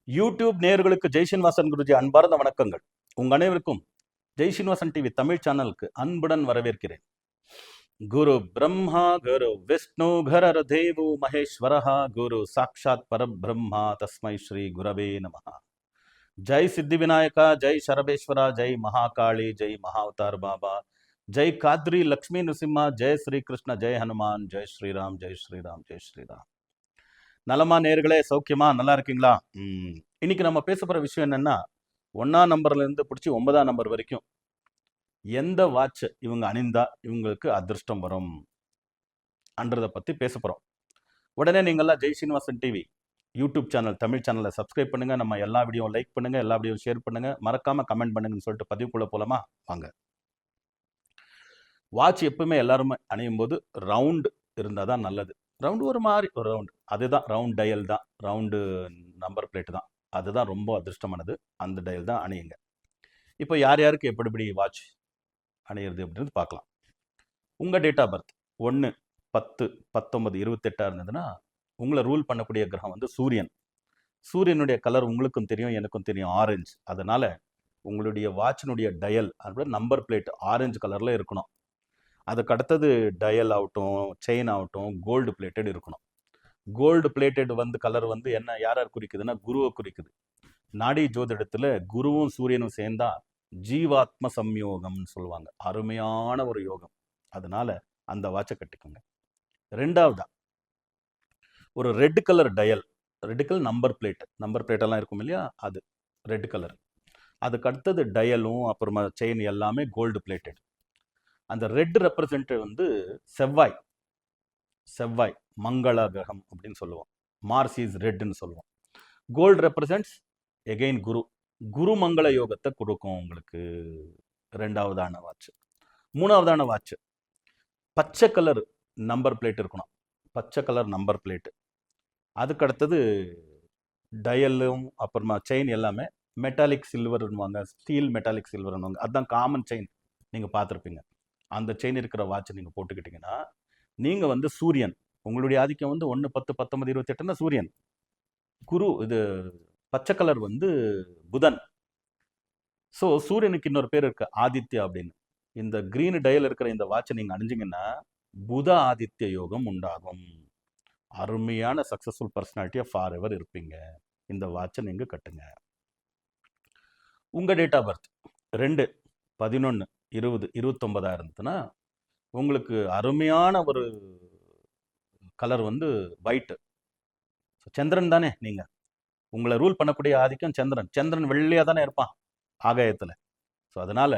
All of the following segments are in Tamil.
யூடியூப் நேயர்களுக்கு ஜெய் ஸ்ரீனிவாசன் குருஜி அன்பார்ந்த வணக்கங்கள். உங்க அனைவருக்கும் ஜெய் ஸ்ரீனிவாசன் டிவி தமிழ் சேனலுக்கு அன்புடன் வரவேற்கிறேன். குரு பிரம்மா குரு விஷ்ணு கரர தேவு மகேஸ்வரஹா குரு சாட்சாத் பரபிரம்மா தஸ்மை ஸ்ரீ குரவே நமஹ. ஜெய் சித்தி விநாயகா, ஜெய் சரபேஸ்வரா, ஜெய் மகாகாளி, ஜெய் மகாவதார் பாபா, ஜெய் காத்ரி லக்ஷ்மி நரசிம்மா, ஜெய் ஸ்ரீ கிருஷ்ண, ஜெய் ஹனுமான், ஜெய் ஸ்ரீராம், ஜெய் ஸ்ரீராம், ஜெய் ஸ்ரீராம். நலமா நேர்களே, சௌக்கியமா, நல்லா இருக்கீங்களா? இன்னைக்கு நம்ம பேச போற விஷயம் என்னன்னா, 1ஆம் நம்பர்ல இருந்து பிடிச்சி 9ஆம் நம்பர் வரைக்கும் எந்த வாட்ச் இவங்க அணிந்தா இவங்களுக்கு அதிர்ஷ்டம் வரும் அன்றதை பத்தி பேச போறோம். உடனே நீங்கள்லாம் Jai Srinivasan TV YouTube channel Tamil சேனலை சப்ஸ்கிரைப் பண்ணுங்க, நம்ம எல்லா வீடியோ லைக் பண்ணுங்க, எல்லா வீடியோ ஷேர் பண்ணுங்க, மறக்காம கமெண்ட் பண்ணுங்கன்னு சொல்லிட்டு பதிவுக்குள்ள போலாமா? வாங்க. வாட்ச் எப்பவுமே எல்லாருமே அணியும் போது ரவுண்ட் இருந்தால் தான் நல்லது. ரவுண்டு ஒரு மாதிரி ஒரு ரவுண்டு, அதுதான் ரவுண்ட் டயல் தான், ரவுண்டு நம்பர் பிளேட் தான், அதுதான் ரொம்ப அதிர்ஷ்டமானது. அந்த டயல் தான் அணியுங்க. இப்போ யார் யாருக்கு எப்படி வாட்ச் அணியிறது அப்படின்றது பார்க்கலாம். உங்கள் டேட் ஆஃப் பர்த் 1, 10, 19, 28 இருந்ததுன்னா உங்களை ரூல் பண்ணக்கூடிய கிரகம் வந்து சூரியன். சூரியனுடைய கலர் உங்களுக்கும் தெரியும், எனக்கும் தெரியும், ஆரஞ்சு. அதனால உங்களுடைய வாட்சினுடைய டயல் அதோட நம்பர் பிளேட் ஆரஞ்சு கலரில் இருக்கணும். அதுக்கு அடுத்தது டயல் ஆகட்டும், செயின் ஆகட்டும், கோல்டு பிளேட்டட் இருக்கணும். கோல்டு பிளேட்டட் வந்து கலர் வந்து என்ன யார் குறிக்குதுன்னா குருவை குறிக்குது. நாடி ஜோதிடத்துல குருவும் சூரியனும் சேர்ந்தா ஜீவாத்ம சம்யோகம்னு சொல்லுவாங்க. அருமையான ஒரு யோகம். அதனால அந்த வாட்சை கட்டிக்கோங்க. ரெண்டாவதா ஒரு red colour dial, red colour number plate எல்லாம் இருக்கும் இல்லையா, அது ரெட் கலர். அதுக்கு அடுத்தது டயலும் அப்புறமா செயின் எல்லாமே கோல்டு பிளேட்டட். அந்த ரெட் ரெப்ரசன்ட் வந்து செவ்வாய் மங்கள கிரகம் அப்படின்னு சொல்லுவோம். மார்ஸ் இஸ் ரெட்னு சொல்லுவோம். கோல்டு ரெப்ரசன்ட்ஸ் எகெயின் குரு மங்கள யோகத்தை கொடுக்கும் உங்களுக்கு. ரெண்டாவதான வாட்ச். மூணாவதான வாட்ச் பச்சை கலர் நம்பர் பிளேட் இருக்கணும். பச்சை கலர் நம்பர் பிளேட். அதுக்கு அடுத்தது டயலும் அப்புறமா செயின் எல்லாமே மெட்டாலிக் சில்வர்னுவாங்க, ஸ்டீல் மெட்டாலிக் சில்வர்னுவாங்க. அதுதான் காமன் செயின், நீங்கள் பார்த்துருப்பீங்க. அந்த செயின் இருக்கிற வாட்ச் நீங்கள் போட்டுக்கிட்டீங்கன்னா நீங்கள் வந்து சூரியன். உங்களுடைய ஆதிக்கம் வந்து 1, 10, 19, 28 சூரியன். குரு இது பச்சை கலர் வந்து புதன். ஸோ சூரியனுக்கு இன்னொரு பேர் இருக்கு, ஆதித்யா அப்படின்னு. இந்த கிரீன் டயல் இருக்கிற இந்த வாட்சை நீங்கள் அணிஞ்சிங்கன்னா புத ஆதித்ய யோகம் உண்டாகும். அருமையான சக்சஸ்ஃபுல் பர்சனாலிட்டியாக ஃபார் எவர் இருப்பீங்க. இந்த வாட்சை நீங்கள் கட்டுங்க. உங்கள் டேட் ஆஃப் பர்த் 2, 11, 20, 29 இருந்ததுன்னா உங்களுக்கு அருமையான ஒரு கலர் வந்து ஒயிட்டு. சந்திரன் தானே நீங்கள், உங்களை ரூல் பண்ணக்கூடிய ஆதிக்கம் சந்திரன் வெள்ளையாக தானே இருப்பான் ஆகாயத்தில். ஸோ அதனால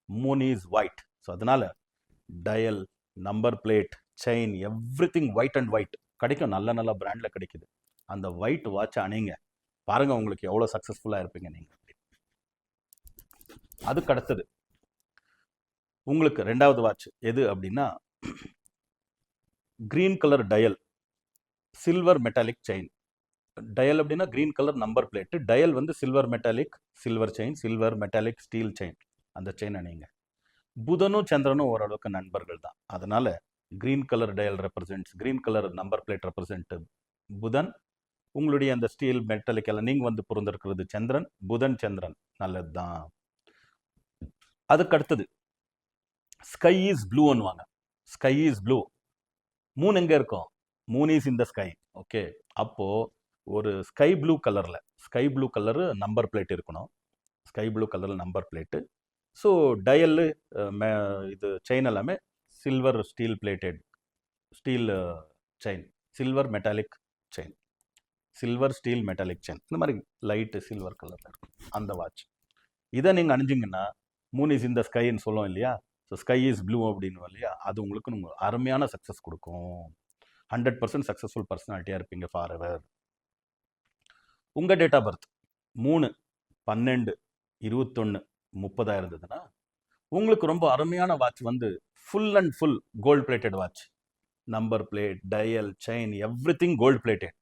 மூன் இஸ் ஒயிட். ஸோ அதனால dial, number plate, chain everything white and white கிடைக்கும். நல்ல பிராண்டில் கிடைக்குது. அந்த ஒயிட் வாட்சை அணிங்க, பாருங்க உங்களுக்கு எவ்வளோ சக்ஸஸ்ஃபுல்லாக இருப்பீங்க நீங்கள். அதுக்கு அடுத்தது உங்களுக்கு ரெண்டாவது வாட்ச் எது அப்படின்னா green colour dial, silver metallic chain. Dial அப்படின்னா green colour number plate, dial வந்து silver metallic, silver chain, silver metallic steel chain. அந்த செயின் அணிங்க. புதனும் சந்திரனும் ஓரளவுக்கு நண்பர்கள் தான். அதனால green colour dial represents, green colour number plate represent புதன். உங்களுடைய அந்த ஸ்டீல் மெட்டாலிக் எல்லாம் நீங்கள் வந்து பொருந்திருக்கிறது சந்திரன். புதன் சந்திரன் நல்லது தான். அதுக்கு அடுத்தது ஸ்கை இஸ் ப்ளூன்னுவாங்க. Sky is blue. மூன் எங்கே இருக்கும்? Moon is in the sky. Okay, அப்போ ஒரு sky blue colour number plate இருக்கணும். ஸ்கை ப்ளூ கலரில் நம்பர் பிளேட்டு. ஸோ டயல்லு இது செயின் எல்லாமே silver steel plated, steel chain, silver metallic chain, silver steel metallic chain. இந்த மாதிரி லைட்டு சில்வர் கலரில் இருக்கும் அந்த வாட்ச். இதை நீங்கள் அணிஞ்சிங்கன்னா மூன் இஸ் இந்த ஸ்கைன்னு சொல்லுவோம் இல்லையா. ஸோ ஸ்கை இஸ் ப்ளூ அப்படின்னு இல்லையா, அது உங்களுக்கு நம்ம அருமையான சக்ஸஸ் கொடுக்கும். 100% சக்ஸஸ்ஃபுல் பர்சனாலிட்டியாக இருப்பீங்க ஃபார் எவர். உங்கள் டேட் ஆஃப் பர்த் 3, 12, 21, 30 இருந்ததுன்னா உங்களுக்கு ரொம்ப அருமையான வாட்ச் வந்து full and full gold plated watch. Number plate, dial, chain everything gold plated.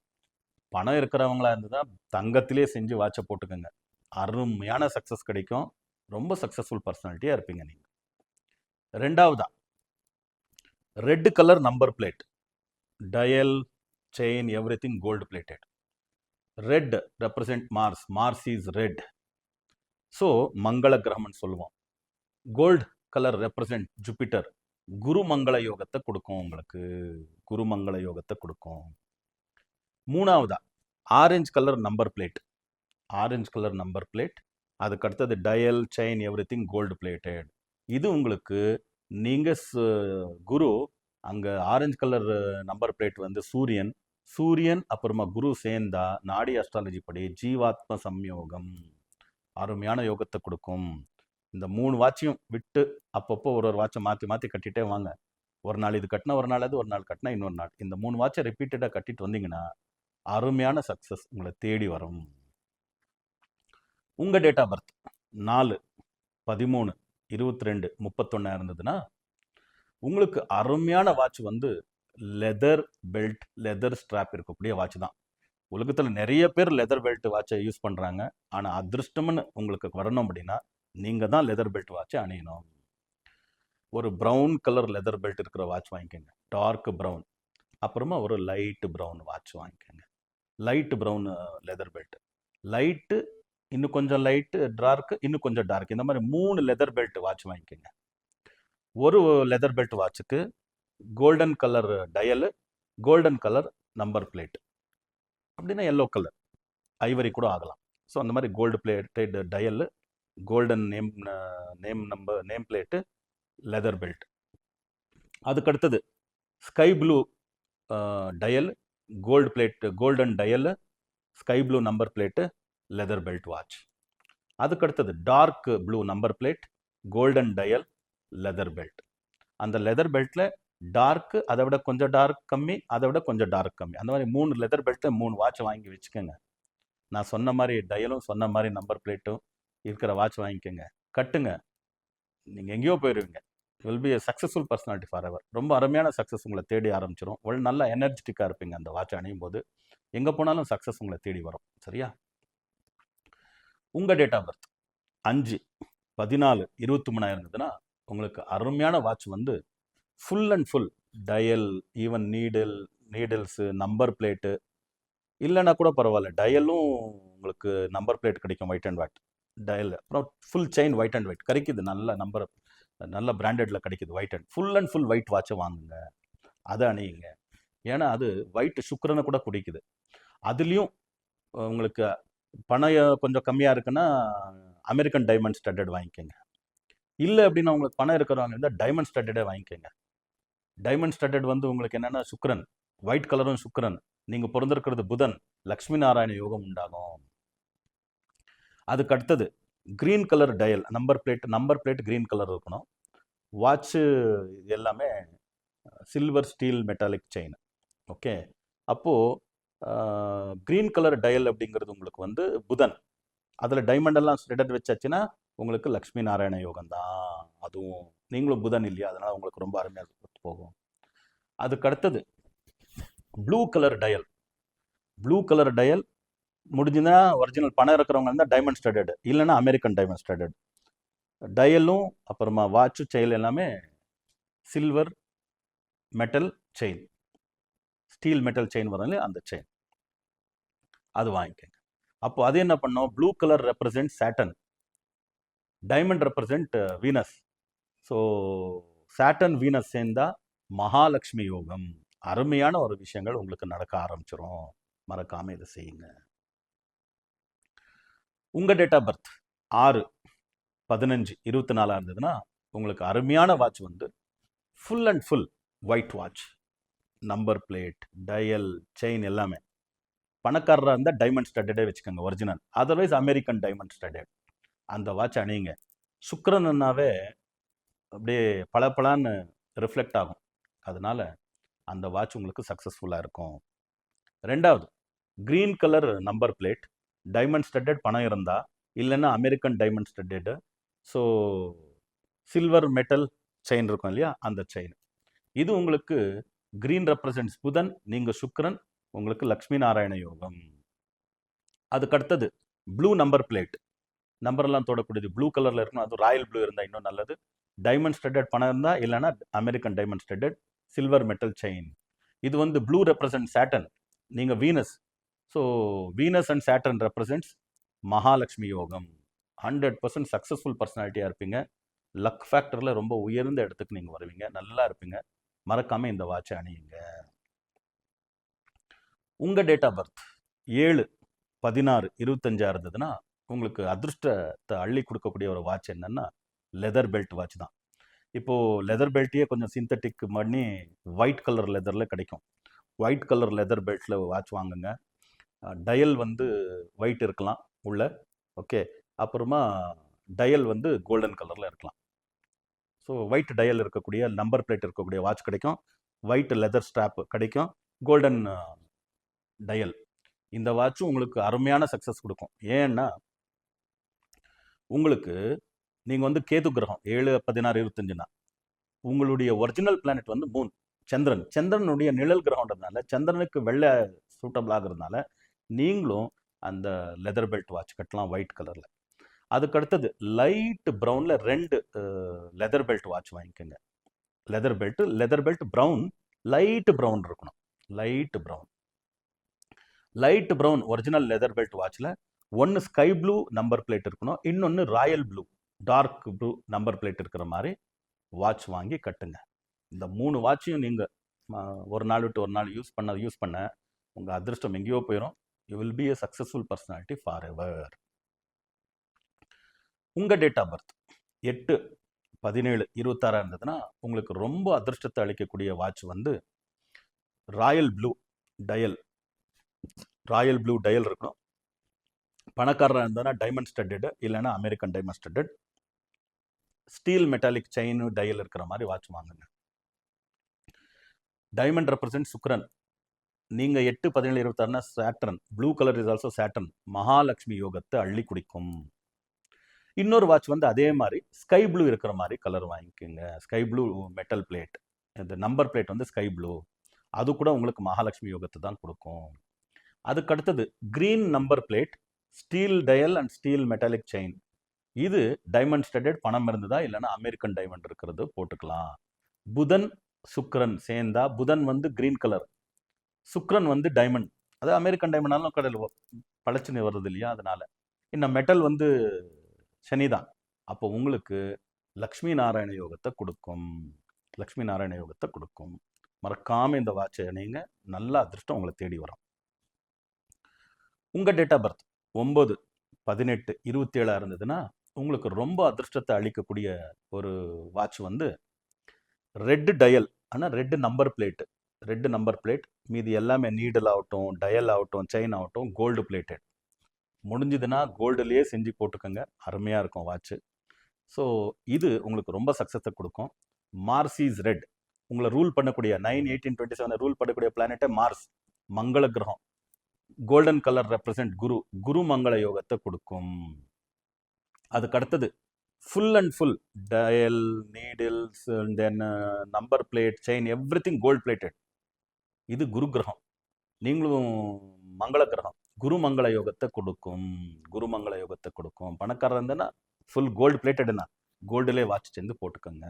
பணம் இருக்கிறவங்களா இருந்ததுன்னா தங்கத்திலே செஞ்சு வாட்சை போட்டுக்கோங்க. அருமையான சக்ஸஸ் கிடைக்கும். ரொம்ப சக்ஸஸ்ஃபுல் பர்சனாலிட்டியாக இருப்பீங்க நீங்கள். ரெண்டாவதா red colour number plate, dial, chain everything gold plated. Red represent Mars, Mars is red. So மங்கள கிரகம்னு சொல்லுவோம். கோல்டு கலர் ரெப்ரசன்ட் ஜூபிட்டர், குரு மங்கள யோகத்தை கொடுக்கும் உங்களுக்கு, குரு மங்கள யோகத்தை கொடுக்கும். மூணாவதா orange colour number plate, orange colour number plate. அதுக்கு அடுத்தது dial, chain, everything gold plated. இது உங்களுக்கு நீங்கள் குரு அங்கே ஆரஞ்சு கலர் நம்பர் பிளேட் வந்து சூரியன், சூரியன் அப்புறமா குரு சேர்ந்தா நாடி அஸ்ட்ராலஜி படி ஜீவாத்ம சம்யோகம், அருமையான யோகத்தை கொடுக்கும். இந்த 3 வாட்சையும் விட்டு அப்பப்போ ஒரு வாட்சை மாற்றி மாற்றி கட்டிகிட்டே வாங்க. ஒரு நாள் இது கட்டினா ஒரு நாள், அது ஒரு நாள் கட்டினா இன்னொரு நாள். இந்த 3 வாட்சை ரிப்பீட்டடாக கட்டிட்டு வந்தீங்கன்னா அருமையான சக்ஸஸ் உங்களை தேடி வரும். உங்கள் டேட் ஆஃப் பர்த் 4, 13, 22, 31 இருந்ததுன்னா உங்களுக்கு அருமையான வாட்ச் வந்து லெதர் பெல்ட், லெதர் ஸ்ட்ராப் இருக்கக்கூடிய வாட்ச் தான். உலகத்தில் நிறைய பேர் லெதர் பெல்ட் வாட்சை யூஸ் பண்ணுறாங்க. ஆனால் அதிர்ஷ்டம்னு உங்களுக்கு வரணும் அப்படின்னா நீங்கள் தான் லெதர் பெல்ட் வாட்சை அணியணும். ஒரு ப்ரௌன் கலர் லெதர் பெல்ட் இருக்கிற வாட்ச் வாங்கிக்கோங்க, டார்க் ப்ரௌன். அப்புறமா ஒரு லைட்டு ப்ரௌன் வாட்ச் வாங்கிக்கோங்க, light brown leather belt. Light, இன்னும் கொஞ்சம் லைட்டு, டார்க்கு, இன்னும் கொஞ்சம் டார்க். இந்த மாதிரி 3 லெதர் பெல்ட் வாட்ச் வாங்கிக்கோங்க. ஒரு லெதர் பெல்ட் வாட்சுக்கு golden colour dial, golden colour number plate, அப்படின்னா எல்லோ கலர், ஐவரி கூட ஆகலாம். ஸோ அந்த மாதிரி gold plated dial, golden name plate, leather belt. அதுக்கடுத்தது sky blue dial, gold plate, golden dial, sky blue number plate, leather belt watch. அதுக்கடுத்தது dark blue number plate, golden dial, leather belt. அந்த லெதர் பெல்ட்டில் டார்க்கு, அதை விட கொஞ்சம் டார்க் கம்மி, அதை விட கொஞ்சம் டார்க் கம்மி, அந்த மாதிரி 3 லெதர் பெல்ட்டை 3 வாட்ச் வாங்கி வச்சுக்கோங்க. நான் சொன்ன மாதிரி டயலும் சொன்ன மாதிரி நம்பர் பிளேட்டும் இருக்கிற வாட்ச் வாங்கிக்கோங்க, கட்டுங்க. நீங்கள் எங்கேயோ போயிடுவீங்க. Will be a successful personality for ever. ரொம்ப அருமையான சக்ஸஸ் உங்களை தேடி ஆரம்பிச்சிடும். ஒரு நல்ல எனர்ஜெட்டிக்காக இருப்பீங்க அந்த வாட்ச் அணியும் போது. எங்கே போனாலும் சக்ஸஸ் உங்களை தேடி வரும். சரியா? உங்கள் டேட் ஆஃப் பர்த் 5, 14, 23 இருந்ததுன்னா உங்களுக்கு அருமையான வாட்ச் வந்து full and full dial, even needles, number plate இல்லைன்னா கூட பரவாயில்ல, டயலும் உங்களுக்கு நம்பர் பிளேட் கிடைக்கும், ஒயிட் அண்ட் ஒயிட் டயல். அப்புறம் full chain white and white கிடைக்குது, நல்ல நம்பர், நல்ல பிராண்டடில் கிடைக்குது ஒயிட் அண்ட் ஃபுல் ஒயிட் வாட்சை வாங்குங்க, அதை அணியுங்க. ஏன்னா அது ஒயிட் சுக்கிரனை கூட குடிக்குது. அதுலேயும் உங்களுக்கு பணம் கொஞ்சம் கம்மியாக இருக்குன்னா அமெரிக்கன் டைமண்ட் ஸ்டட்டட் வாங்கிக்கோங்க. இல்லை அப்படின்னா உங்களுக்கு பணம் இருக்கிறவங்க இருந்தால் டைமண்ட் ஸ்டட்டடே வாங்கிக்கோங்க. டைமண்ட் ஸ்டட்டட் வந்து உங்களுக்கு என்னென்னா சுக்கிரன், ஒயிட் கலரும் சுக்கிரன், நீங்கள் பிறந்திருக்கிறது புதன், லக்ஷ்மி நாராயண யோகம் உண்டாகும். அதுக்கு அடுத்தது green colour dial, number plate green colour இருக்கணும். வாட்சு எல்லாமே silver steel metallic chain. Okay, அப்போது க்ரீன் கலர் டயல் அப்படிங்கிறது உங்களுக்கு வந்து புதன், அதில் டைமண்டெல்லாம் ஸ்டட்டட் வச்சாச்சுன்னா உங்களுக்கு லக்ஷ்மி நாராயண யோகம் தான். அதுவும் நீங்களும் புதன் இல்லையா, அதனால் உங்களுக்கு ரொம்ப அருமையாக போகும். அதுக்கு அடுத்தது ப்ளூ கலர் டயல் முடிஞ்சுன்னா ஒரிஜினல் பணம் இருக்கிறவங்க இருந்தால் டைமண்ட் ஸ்டட்டட், இல்லைன்னா அமெரிக்கன் டைமண்ட் ஸ்டட்டட். டயலும் அப்புறமா வாட்சு செயின் எல்லாமே silver metal chain, steel metal chain வரும் இல்லையா, அந்த செயின் அது வாங்கிக்கோங்க. அப்போ அது என்ன பண்ணோம், blue colour represent Saturn, diamond represent Venus. So Saturn Venus சேர்ந்தா மகாலட்சுமி யோகம். அருமையான ஒரு விஷயங்கள் உங்களுக்கு நடக்க ஆரம்பிச்சிடும். மறக்காம இதை செய்யுங்க. உங்க டேட் ஆஃப் பர்த் 6, 15, 24 இருந்ததுன்னா உங்களுக்கு அருமையான வாட்ச் வந்து full and full white watch, number plate, dial, chain எல்லாமே. பணக்காரராக இருந்தால் டைமண்ட் ஸ்டட்டடே வச்சுக்கோங்க original, otherwise American diamond studded அந்த வாட்ச் அணியுங்க. சுக்கிரன்னாவே அப்படியே பளபளன்னு ரிஃப்ளெக்ட் ஆகும், அதனால அந்த வாட்ச் உங்களுக்கு சக்ஸஸ்ஃபுல்லாக இருக்கும். ரெண்டாவது green colour number plate, diamond studded பணம் இருந்தால், இல்லைன்னா American diamond studded. So silver metal chain இருக்கும் இல்லையா, அந்த செயின். இது உங்களுக்கு க்ரீன் ரெப்ரசன்ட்ஸ் புதன், நீங்கள் சுக்கிரன், உங்களுக்கு லக்ஷ்மி நாராயண யோகம். அதுக்கடுத்தது ப்ளூ நம்பர் பிளேட், நம்பர்லாம் தொடக்கூடியது ப்ளூ கலரில் இருக்கணும், அது ராயல் ப்ளூ இருந்தால் இன்னும் நல்லது. டைமண்ட் ஸ்டட்டட் பணம் இருந்தால், இல்லைன்னா American diamond studded silver metal chain. இது வந்து ப்ளூ ரெப்ரசன்ட் சேட்டன், நீங்கள் Venus, so Venus and Saturn represents Mahalakshmi யோகம். 100% சக்ஸஸ்ஃபுல் பர்சனாலிட்டியாக இருப்பீங்க. லக் ஃபேக்டரில் ரொம்ப உயர்ந்த இடத்துக்கு நீங்கள் வருவீங்க. நல்லா இருப்பீங்க. மறக்காமல் இந்த வாட்சை அணியுங்க. உங்கள் டேட் ஆஃப் பர்த் 7/16/25 இருந்ததுன்னா உங்களுக்கு அதிர்ஷ்டத்தை அள்ளி கொடுக்கக்கூடிய ஒரு வாட்ச் என்னன்னா லெதர் பெல்ட் வாட்ச் தான். இப்போது லெதர் பெல்ட்டையே கொஞ்சம் சிந்தட்டிக் பண்ணி ஒயிட் கலர் லெதரில் கிடைக்கும். ஒயிட் கலர் லெதர் பெல்ட்டில் வாட்ச் வாங்குங்க. டயல் வந்து ஒயிட் இருக்கலாம் உள்ள, ஓகே. அப்புறமா டயல் வந்து கோல்டன் கலரில் இருக்கலாம். ஸோ ஒயிட் டயல் இருக்கக்கூடிய நம்பர் பிளேட் இருக்கக்கூடிய வாட்ச் கிடைக்கும். ஒயிட் லெதர் ஸ்ட்ராப் கிடைக்கும். Golden dial. இந்த வாட்சும் உங்களுக்கு அருமையான சக்ஸஸ் கொடுக்கும். ஏன்னா உங்களுக்கு நீங்கள் வந்து கேது கிரகம் 7/16/25னா உங்களுடைய ஒரிஜினல் பிளானட் வந்து மூன், சந்திரன். சந்திரனுடைய நிழல் கிரகம்ன்றதுனால சந்திரனுக்கு வெள்ளை சூட்டபிள் ஆகுறதுனால நீங்களும் அந்த லெதர் பெல்ட் வாட்ச் கட்டலாம் ஒயிட் கலரில். அதுக்கு அடுத்தது லைட் ப்ரௌனில் 2 லெதர் பெல்ட் வாட்ச் வாங்கிக்கோங்க. Leather belt brown, light brown இருக்கணும். Light brown original leather belt வாட்சில் ஒன்று ஸ்கை ப்ளூ நம்பர் பிளேட் இருக்கணும், இன்னொன்று royal blue dark blue number plate இருக்கிற மாதிரி வாட்ச் வாங்கி கட்டுங்க. இந்த 3 வாட்சையும் நீங்கள் ஒரு நாள் விட்டு ஒரு நாள் யூஸ் பண்ண உங்கள் அதிர்ஷ்டம் எங்கேயோ போயிடும். You will be a successful personality for ever. உங்கள் டேட் ஆஃப் பர்த் 8/17/26 இருந்ததுன்னா உங்களுக்கு ரொம்ப அதிர்ஷ்டத்தை அளிக்கக்கூடிய வாட்ச் வந்து ராயல் ப்ளூ டயல் இருக்கணும். பணக்காரராக இருந்ததுன்னா டைமண்ட் ஸ்டட்டட், இல்லைன்னா American diamond studded. Steel metallic chain dial இருக்கிற மாதிரி வாட்ச் வாங்குங்க. டைமண்ட் ரெப்ரசன்ட் சுக்கிரன். நீங்கள் 8/17/26னா Saturn, blue colour is also Saturn, Mahalakshmi யோகத்தை அள்ளி குடிக்கும். இன்னொரு வாட்ச் வந்து அதே மாதிரி ஸ்கை ப்ளூ இருக்கிற மாதிரி கலர் வாங்கிக்கோங்க. ஸ்கை ப்ளூ மெட்டல் பிளேட், இந்த நம்பர் பிளேட் வந்து ஸ்கை ப்ளூ. அது கூட உங்களுக்கு மகாலட்சுமி யோகத்தை தான் கொடுக்கும். அதுக்கு அடுத்தது green number plate, steel dial and steel metallic chain. இது டைமண்ட் ஸ்டட்டட், பணம் இருந்ததா இல்லைன்னா அமெரிக்கன் டைமண்ட் இருக்கிறது போட்டுக்கலாம். புதன் சுக்கிரன் சேர்ந்தா, புதன் வந்து கிரீன் கலர், சுக்கிரன் வந்து டைமண்ட், அது அமெரிக்கன் டைமண்டாலும் கடையில் பழச்சுன்னு வருது இல்லையா, அதனால. இன்னும் மெட்டல் வந்து சனிதான். அப்போ உங்களுக்கு லக்ஷ்மி நாராயண யோகத்தை கொடுக்கும். மறக்காம இந்த வாட்சை அணிங்க. நல்ல அதிர்ஷ்டம் உங்களை தேடி வரும். உங்கள் டேட் ஆஃப் பர்த் 9/18/27 இருந்ததுன்னா உங்களுக்கு ரொம்ப அதிர்ஷ்டத்தை அளிக்கக்கூடிய ஒரு வாட்ச் வந்து ரெட் டயல், ஆனால் ரெட் நம்பர் பிளேட். மீதி எல்லாமே நீடல் ஆகட்டும், டயல் ஆகட்டும், செயின் ஆகட்டும் கோல்டு பிளேட்டட். முடிஞ்சதுன்னா கோல்டுலேயே செஞ்சு போட்டுக்கோங்க. அருமையாக இருக்கும் வாட்ச்சு. ஸோ இது உங்களுக்கு ரொம்ப சக்ஸஸை கொடுக்கும். Mars red. உங்களை ரூல் பண்ணக்கூடிய 9/18/27 ரூல் பண்ணக்கூடிய பிளானட்டே மார்ஸ், மங்கள கிரகம். கோல்டன் கலர் ரெப்ரசன்ட் குரு மங்கள யோகத்தை கொடுக்கும். அதுக்கு அடுத்தது full and full dial, needles, then number plate, chain, everything gold plated. இது குரு கிரகம். நீங்களும் மங்கள கிரகம். குரு மங்கள யோகத்தை கொடுக்கும். பணக்காரர் இருந்தேன்னா ஃபுல் கோல்டு பிளேட்டட்னா கோல்டுலே வாட்ச் சேர்ந்து போட்டுக்கோங்க.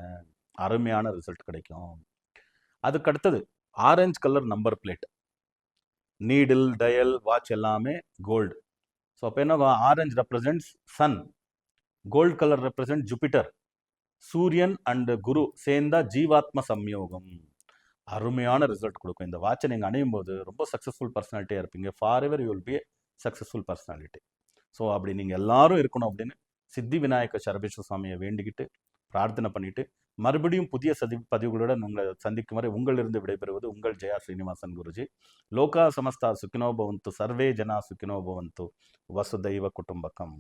அருமையான ரிசல்ட் கிடைக்கும். அதுக்கு அடுத்தது orange colour number plate, needle, dial, watch எல்லாமே கோல்டு. ஸோ அப்போ என்ன, orange represents sun, gold colour represent Jupiter, சூரியன் அண்ட் குரு சேர்ந்தா ஜீவாத்ம சம்யோகம். அருமையான ரிசல்ட் கொடுக்கும். இந்த வாட்சை நீங்கள் அணியும் போது ரொம்ப சக்ஸஸ்ஃபுல் பர்சனாலிட்டியாக இருப்பீங்க. For ever you will be successful personality. So அப்படி நீங்கள் எல்லாரும் இருக்கணும் அப்படின்னு சித்தி விநாயக சரபேஸ்வர சுவாமியை வேண்டிக்கிட்டு பிரார்த்தனை பண்ணிட்டு மறுபடியும் புதிய பதிவுகளுடன் உங்களை சந்திக்கும் வரை உங்களிலிருந்து விடைபெறுவது உங்கள் ஜெயா ஸ்ரீனிவாசன் குருஜி. லோகா சமஸ்தா சுக்கினோ பவந்து, சர்வே ஜனா சுக்கினோ பவந்து, வசுதைவ குடும்பகம்.